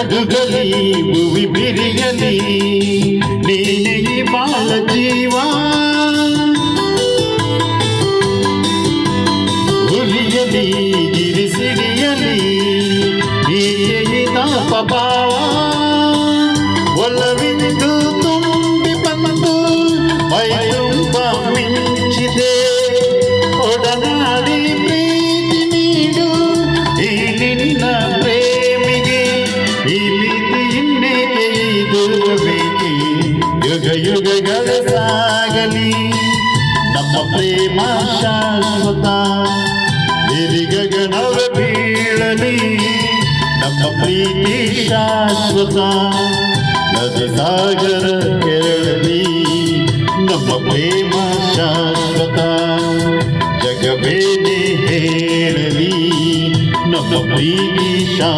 ನಡುಗಲಿ ಭುವಿ ಬಿರಿಯಲಿ ನೀನೇ ಈ ಬಾಳ ಜೀವ ಉರಿಯಲಿ ಗಿರಿಸಿಡಿಯಲಿ ಹೀಗೆ ತಾಪ ಭಾವ ಒಲವಿಂದು ತುಂಬಿ ಬಂದು ಮೈ ತುಂಬ ಮಿಂಚಿದೆ ಒಡನಾಡಿ ಪ್ರೀತಿ ನೀಡು ಈ ನಿನ್ನ ಪ್ರೇಮಿಗೆ ಈ ಪ್ರೀತಿ ಇನ್ನೇಕೆ ದೂರಬೇಕೆ ಯುಗ ಯುಗಗಳ ಸಾಗಲಿ ನಮ್ಮ ಪ್ರೇಮ ಶಾಶ್ವತ ಗಗನವ ಬೀಳಲಿ ನಮ್ಮ ಪ್ರೀತಿ ಶಾಶ್ವತ ನದಿ ಸಾಗರ ಕೆರಳಲಿ ನಮ್ಮ ಪ್ರೇಮ ಶಾಶ್ವತ ಜಗವೇನೆ ಹೇಳಲಿ ನಮ್ಮ ಪ್ರೀತಿ ಶಾಶ್ವತ